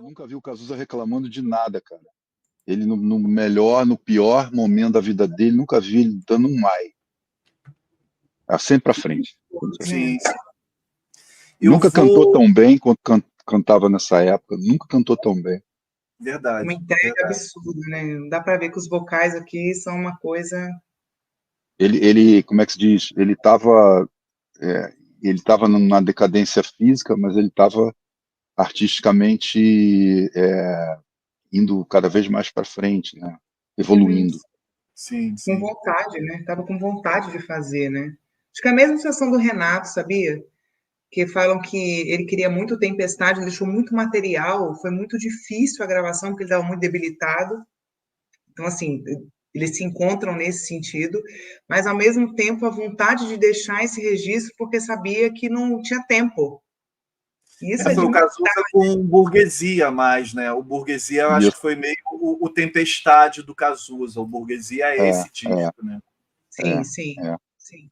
nunca vi o Cazuza reclamando de nada, cara. Ele no melhor, no pior momento da vida dele, nunca vi ele dando um ai. É sempre pra frente. Sim. Nunca cantou tão bem quanto cantava nessa época. Nunca cantou tão bem. Verdade. Uma entrega absurda, né? Dá para ver que os vocais aqui são uma coisa. Ele, como é que se diz? Ele estava numa decadência física, mas ele estava artisticamente indo cada vez mais para frente, né? Evoluindo. Sim. Com vontade, né? Tava com vontade de fazer, né? Acho que é a mesma sensação do Renato, sabia? Que falam que ele queria muito Tempestade, deixou muito material, foi muito difícil a gravação, porque ele estava muito debilitado. Então, assim, eles se encontram nesse sentido, mas, ao mesmo tempo, a vontade de deixar esse registro, porque sabia que não tinha tempo. Isso foi o Cazuza com Burguesia mais, né? O Burguesia, eu acho que foi meio o Tempestade do Cazuza. O Burguesia é esse disco, né? Sim.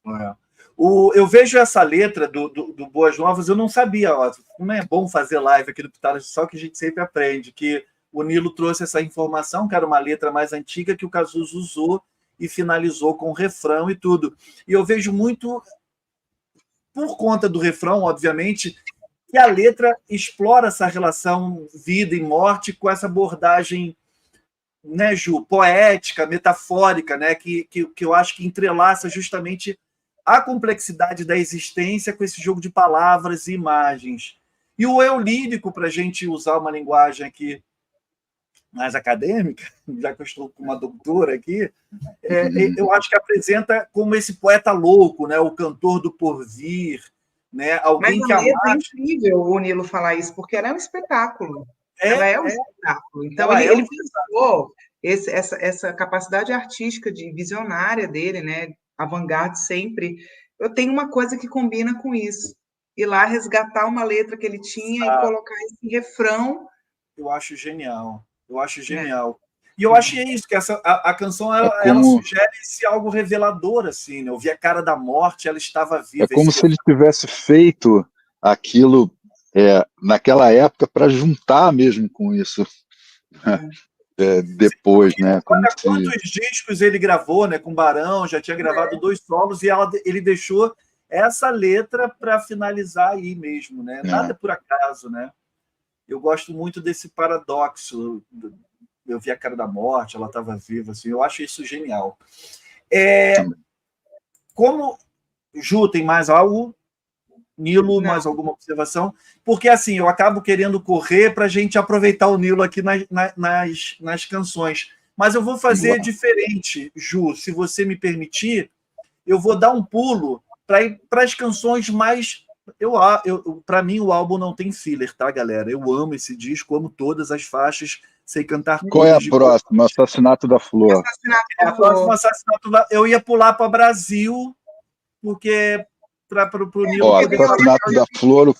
Eu vejo essa letra do Boas Novas, eu não sabia, ó, como é bom fazer live aqui do Pitadas de Sol, que a gente sempre aprende, que o Nilo trouxe essa informação, que era uma letra mais antiga que o Cazuza usou e finalizou com refrão e tudo. E eu vejo muito, por conta do refrão, obviamente, que a letra explora essa relação vida e morte com essa abordagem, né, Ju, poética, metafórica, né, que eu acho que entrelaça justamente a complexidade da existência com esse jogo de palavras e imagens. E o eu lírico, para a gente usar uma linguagem aqui mais acadêmica, já que eu estou com uma doutora aqui, eu acho que apresenta como esse poeta louco, né, o cantor do porvir, né, alguém Mas que amava. É incrível o Nilo falar isso, porque ela é um espetáculo. Ela é um espetáculo. Então, ele pensou essa capacidade artística de visionária dele, né, avant-garde sempre. Eu tenho uma coisa que combina com isso. Ir lá resgatar uma letra que ele tinha e colocar esse refrão. Eu acho genial. E eu achei isso, que a canção ela sugere esse algo revelador, assim, né? Eu vi a cara da morte, ela estava viva. É como se ele tivesse feito aquilo naquela época para juntar mesmo com isso. Depois, né? Quantos discos ele gravou, né? Com Barão, já tinha gravado 2 solos e ele deixou essa letra para finalizar aí mesmo, né? Nada por acaso, né? Eu gosto muito desse paradoxo. Eu vi a cara da morte, ela estava viva, assim. Eu acho isso genial. Como Ju tem mais algo? Nilo, mais alguma observação? Porque, assim, eu acabo querendo correr para a gente aproveitar o Nilo aqui nas canções. Mas eu vou fazer diferente, Ju. Se você me permitir, eu vou dar um pulo para ir para as canções mais... Para mim, o álbum não tem filler, tá, galera? Eu amo esse disco, amo todas as faixas, sei cantar todas. Qual é a próxima? Assassinato da Flor. A próxima, Assassinato da... Eu ia pular para Brasil, porque... para o Nilo poder... Assassinato da Flor...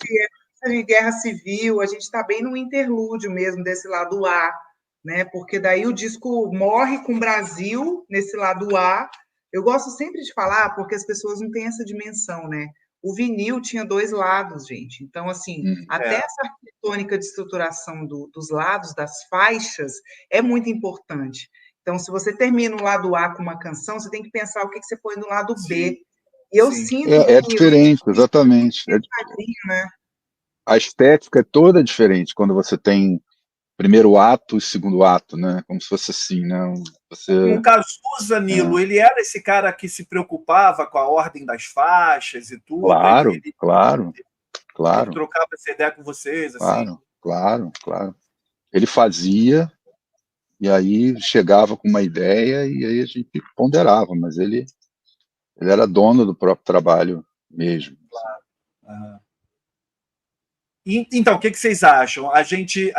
De guerra civil, a gente está bem no interlúdio mesmo, desse lado A, né? Porque daí o disco morre com o Brasil, nesse lado A. Eu gosto sempre de falar, porque as pessoas não têm essa dimensão, né? O vinil tinha 2 lados, gente. Então, assim, até essa arquitetônica de estruturação dos lados, das faixas, é muito importante. Então, se você termina o lado A com uma canção, você tem que pensar o que você põe no lado B. E eu sinto é diferente, exatamente. Né? A estética é toda diferente quando você tem primeiro ato e segundo ato, né? Como se fosse assim, né? O Cazuza, Nilo, ele era esse cara que se preocupava com a ordem das faixas e tudo. Claro, ele claro. Ele trocava essa ideia com vocês, assim. Claro. Ele fazia e aí chegava com uma ideia e aí a gente ponderava, mas ele era dono do próprio trabalho mesmo. Claro. Então, o que vocês acham? A gente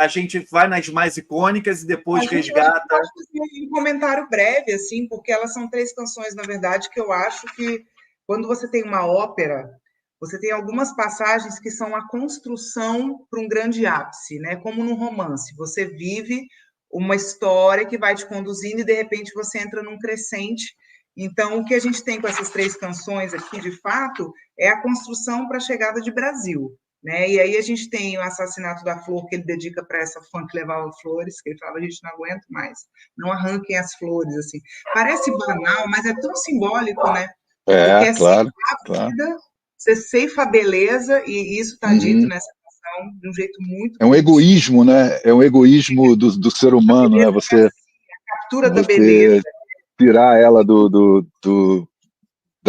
vai nas mais icônicas e depois resgata... Eu acho que um comentário breve, assim, porque elas são 3 canções, na verdade, que eu acho que quando você tem uma ópera, você tem algumas passagens que são a construção para um grande ápice, né? Como num romance. Você vive uma história que vai te conduzindo e, de repente, você entra num crescente. Então, o que a gente tem com essas 3 canções aqui, de fato, é a construção para a chegada de Brasil. né? E aí a gente tem o Assassinato da Flor, que ele dedica para essa fã que levava flores, que ele falava, a gente não aguenta mais, não arranquem as flores, assim. Parece banal, mas é tão simbólico, né? Porque é Claro, ceifar a claro. vida, você ceifa a beleza, e isso está dito Uhum. nessa canção de um jeito muito É um bonito. egoísmo, né? É um egoísmo do ser humano, né? Você, Captura da beleza. você tirar ela da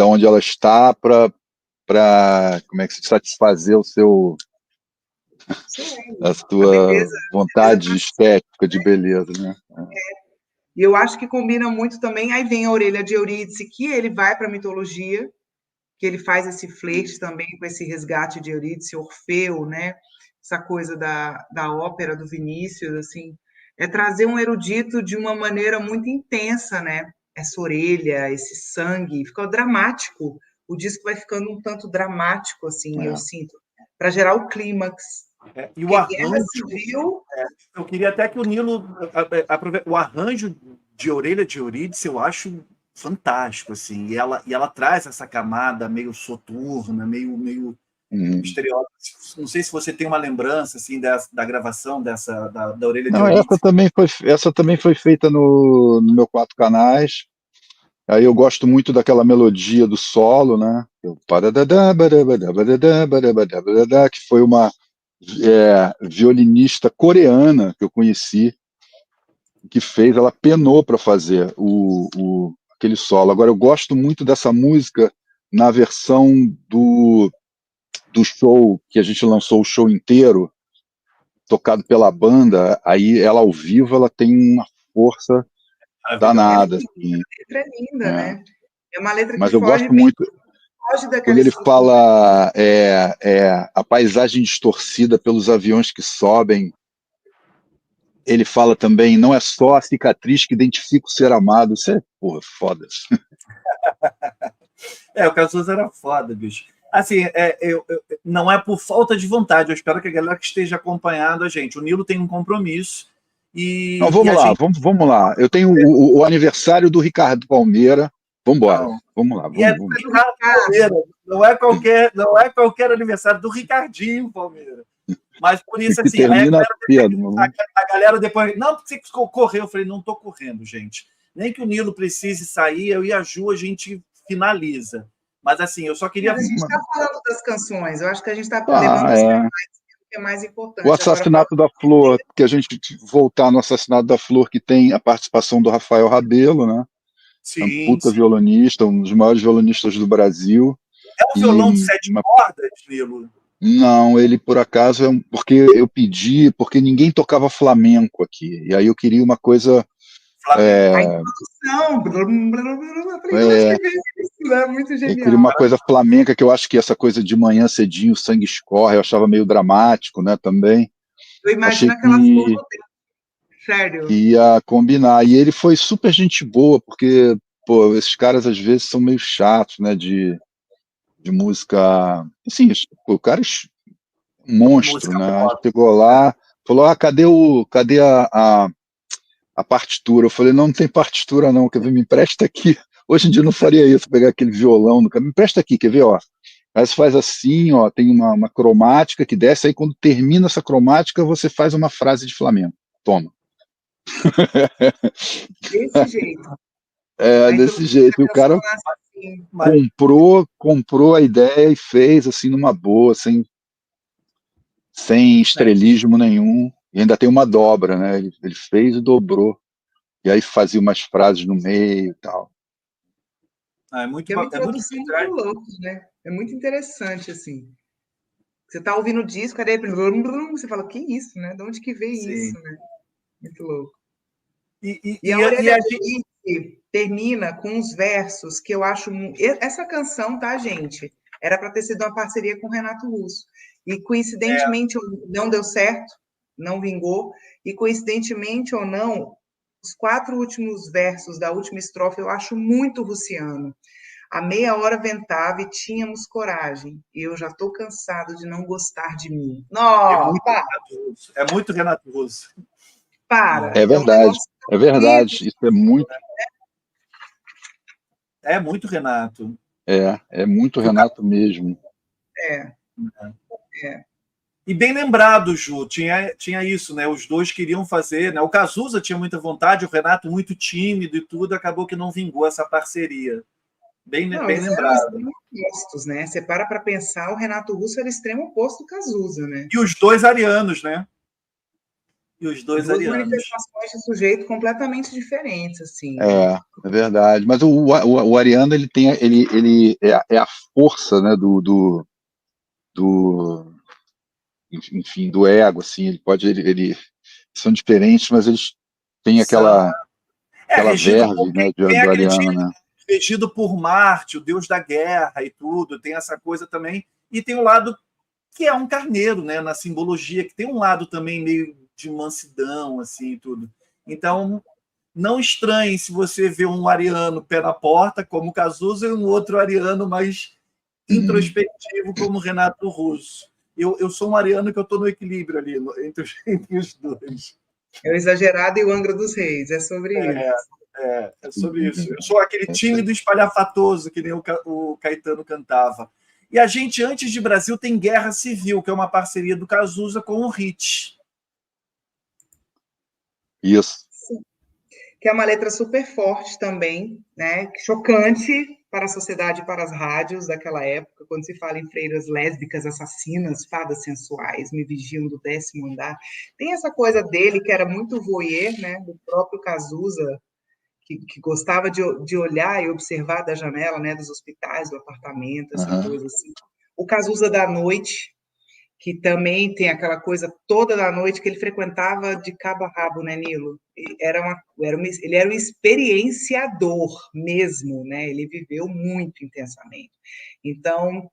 onde ela está para como é que se satisfazer Isso é, a a sua beleza vontade tá. estética de beleza, né? E eu acho que combina muito também. Aí vem a orelha de Eurídice, que ele vai para a mitologia, que ele faz esse flerte também com esse resgate de Eurídice, Orfeu, né? Essa coisa da ópera do Vinícius, assim, é trazer um erudito de uma maneira muito intensa, né? Essa orelha, esse sangue, ficou dramático. O disco vai ficando um tanto dramático, assim, eu sinto, para gerar o clímax. E o Porque Guerra arranjo, Civil, eu queria até que o Nilo o arranjo de Orelha de Eurídice eu acho fantástico, assim, e ela traz essa camada meio soturna, meio misteriosa. Não sei se você tem uma lembrança assim da gravação da Orelha de Não, Eurídice. essa também foi feita no meu 4 canais. Aí eu gosto muito daquela melodia do solo, né? Que foi uma violinista coreana que eu conheci, que fez, ela penou para fazer aquele solo. Agora, eu gosto muito dessa música na versão do show, que a gente lançou o show inteiro, tocado pela banda. Aí ela ao vivo, ela tem uma força danada, assim. a letra é linda, É. né? É uma letra que Mas eu foge, gosto muito daquela quando ele estrutura. fala a paisagem distorcida pelos aviões que sobem. Ele fala também, não é só a cicatriz que identifica o ser amado. Isso é, porra, foda. O Cazuza era foda, bicho. Assim, não é por falta de vontade. Eu espero que a galera que esteja acompanhando a gente. O Nilo tem um compromisso Não, e vamos a lá, gente vamos lá. Eu tenho o aniversário do Ricardo Palmeira. Vamos embora. não. Vamos lá. E é Vamos. do Ricardo Palmeira. Não é qualquer aniversário do Ricardinho Palmeira. Mas por isso, Que assim, termina cedo. a galera depois. Não, porque você correu. Eu falei, não estou correndo, gente. Nem que o Nilo precise sair, eu e a Ju, a gente finaliza. Mas assim, eu só queria. Mas a gente está falando das canções, eu acho que a gente está levando Ah, os é. que é mais O importante. Agora, Assassinato da Flor, que a gente voltar no Assassinato da Flor, que tem a participação do Rafael Rabelo, né? É um Sim, puta sim. violonista, um dos maiores violonistas do Brasil. É um violão de 7 cordas, Nilo? Não, ele por acaso porque eu pedi, porque ninguém tocava flamenco aqui. E aí eu queria uma coisa. Flamenco. a introdução, eu falei, de onde É, que veio isso? É muito eu queria genial. uma coisa flamenca, que eu acho que essa coisa de manhã cedinho, o sangue escorre, eu achava meio dramático, né? Também. Eu Achei imagino aquela flor no dedo, sério. que ia combinar. E ele foi super gente boa, porque, pô, esses caras às vezes são meio chatos, né? De música. Assim, pô, o cara é um monstro, Música né? pop. Chegou lá, falou: ah, cadê a partitura? Eu falei: não tem partitura, não, quer ver? Me empresta aqui. Hoje em dia eu não faria isso, pegar aquele violão, me empresta aqui, quer ver? Ó. Aí você faz assim, ó, tem uma cromática que desce, aí quando termina essa cromática, você faz uma frase de Flamengo. Toma. Desse jeito. É, A desse introdução da jeito. E o canção cara nasce assim. Mas, comprou a ideia e fez assim numa boa, sem estrelismo nenhum. E ainda tem uma dobra, né? Ele fez e dobrou. E aí fazia umas frases no meio e tal. É uma é muito introdução por muito trás. louca, né? É muito interessante, assim. Você está ouvindo o disco, cadê? Você fala, que isso, né? De onde que veio Sim. isso, né? Muito louco. E, E a e, e Orelha a de gente. Eurídice termina com uns versos que eu acho. Essa canção, tá, gente? Era para ter sido uma parceria com o Renato Russo. E coincidentemente não deu certo, não vingou. E coincidentemente ou não, os 4 últimos versos da última estrofe eu acho muito russiano. A meia hora ventava e tínhamos coragem. E eu já estou cansado de não gostar de mim. É Não, muito Renato Russo. É muito Renato Russo. para. É É um verdade, negócio é horrível. verdade. Isso é muito, É muito Renato. é muito Que o Renato mesmo. É, é. E bem lembrado, Ju, tinha isso, né? Os dois queriam fazer, né? O Cazuza tinha muita vontade, o Renato muito tímido e tudo, acabou que não vingou essa parceria. Não, Bem eles eram lembrado. extremos opostos, né? Você para pensar, o Renato Russo era extremo oposto do Cazuza, né? E os dois arianos, né? E os dois Duas arianos. manifestações de sujeito completamente diferentes, assim, né? É verdade. Mas o Ariano, ele tem, ele é a força, né, do, enfim, do ego, assim. Ele pode, ele são diferentes, mas eles têm São. aquela Regido por verve, né, quem do Ariano, acredita, né? regido por Marte, o deus da guerra e tudo, tem essa coisa também. E tem o lado que é um carneiro, né, na simbologia, que tem um lado também meio de mansidão, assim, e tudo. Então, não estranhe se você vê um ariano pé na porta, como Cazuza, e um outro ariano mais introspectivo, como Renato Russo. Eu sou um ariano que eu estou no equilíbrio ali, entre os dois. É o exagerado e o Angra dos Reis, é sobre isso. É sobre isso. Eu sou aquele tímido espalhafatoso, que nem o Caetano cantava. E a gente, antes de Brasil, tem Guerra Civil, que é uma parceria do Cazuza com o Hit. Isso. Sim. Que é uma letra super forte também, né? Chocante para a sociedade e para as rádios daquela época, quando se fala em freiras lésbicas assassinas, fadas sensuais, me vigiam do 10º andar. Tem essa coisa dele que era muito voyeur, né? Do próprio Cazuza, que gostava de olhar e observar da janela, né? Dos hospitais, do apartamento, essa coisa assim. O Cazuza da noite, que também tem aquela coisa toda da noite que ele frequentava de cabo a rabo, né, Nilo? Ele era um experienciador mesmo, né? Ele viveu muito intensamente. Então,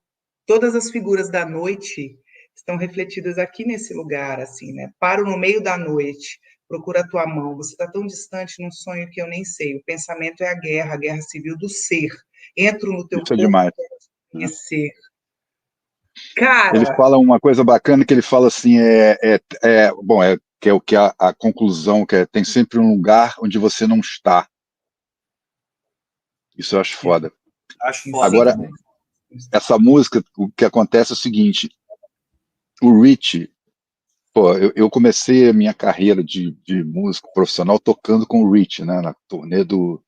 todas as figuras da noite estão refletidas aqui nesse lugar, assim, né? Paro no meio da noite, procura a tua mão, você está tão distante num sonho que eu nem sei. O pensamento é a guerra civil do ser. Entro no teu Isso é corpo demais. para te conhecer. Ele Cara, fala uma coisa bacana, que ele fala assim, bom, que é o que a conclusão, que tem sempre um lugar onde você não está. Isso eu acho foda. Acho foda Agora, também. essa música, o que acontece é o seguinte: o Rich, pô, eu comecei a minha carreira de músico profissional tocando com o Rich, né, na turnê do,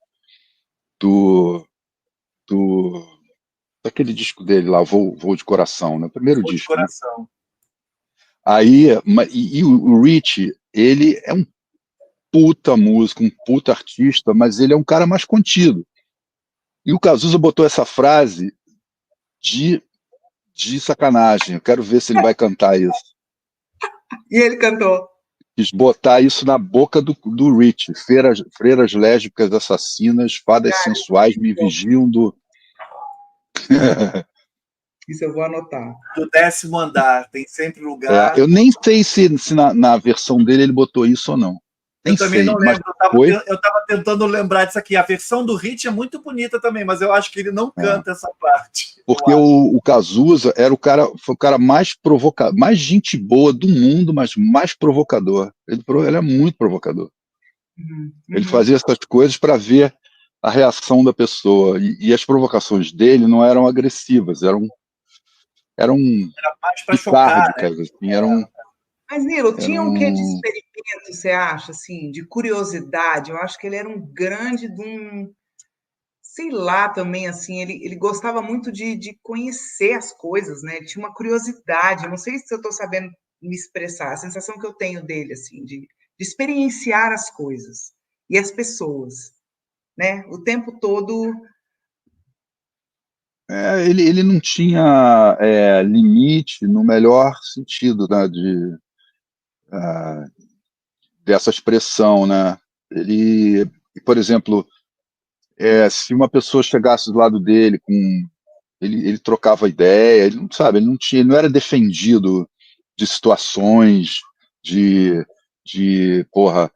do daquele disco dele lá, Voo de Coração, né, o primeiro Vou de disco, né? coração. Aí, e o Rich, ele é um puta músico, um puta artista, mas ele é um cara mais contido. E o Cazuza botou essa frase de, de sacanagem. Eu quero ver se ele vai cantar isso. e ele cantou. Quis botar isso na boca do Rich. Freiras lésbicas assassinas, fadas sensuais me vigiam do. Isso eu vou anotar. Do 10º andar, tem sempre lugar. Eu nem sei se na versão dele ele botou isso ou não. Nem Eu também sei, não mas lembro. foi. Eu estava tentando lembrar disso aqui. A versão do Hit é muito bonita também, mas eu acho que ele não É. canta essa parte. Porque o Cazuza foi o cara mais provocador, mais gente boa do mundo, mas mais provocador. Ele é muito provocador. Ele fazia essas coisas para ver a reação da pessoa. E as provocações dele não eram agressivas, eram Era mais para chocar, né? pitárgicas, assim, Mas, Nilo, tinha um quê de eram. experimento, você acha, assim, de curiosidade? Eu acho que ele era um grande de um, sei lá, também, assim, ele gostava muito de conhecer as coisas, né? Ele tinha uma curiosidade, eu não sei se eu estou sabendo me expressar, a sensação que eu tenho dele, assim, de experienciar as coisas e as pessoas, né? O tempo todo. Ele não tinha limite no melhor sentido, né, dessa expressão, né? Ele, por exemplo, se uma pessoa chegasse do lado dele ele trocava ideia, ele não sabe, ele não era defendido de situações porra,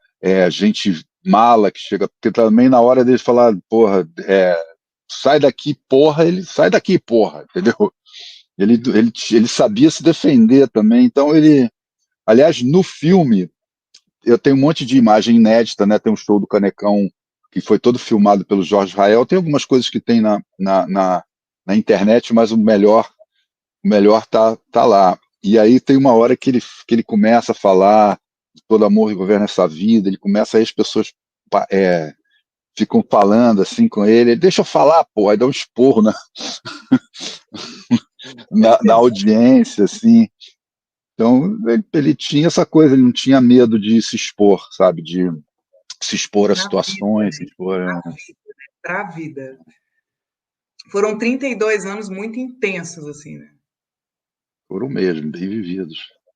gente mala que chega, porque também na hora dele falar, porra, sai daqui, porra, ele sai daqui, porra, entendeu? Ele sabia se defender também, então aliás, no filme, eu tenho um monte de imagem inédita, né? Tem um show do Canecão que foi todo filmado pelo Jorge Rael, tem algumas coisas que tem na internet, mas o melhor tá lá. E aí tem uma hora que ele começa a falar todo amor governa essa vida, ele começa, aí as pessoas ficam falando assim com ele, deixa eu falar, pô, aí dá um esporro na audiência, assim. Então, ele tinha essa coisa, ele não tinha medo de se expor, sabe, de se expor a Na vida, situações, se expor para a vida. Foram 32 anos muito intensos, assim, né? foram mesmo, bem vividos.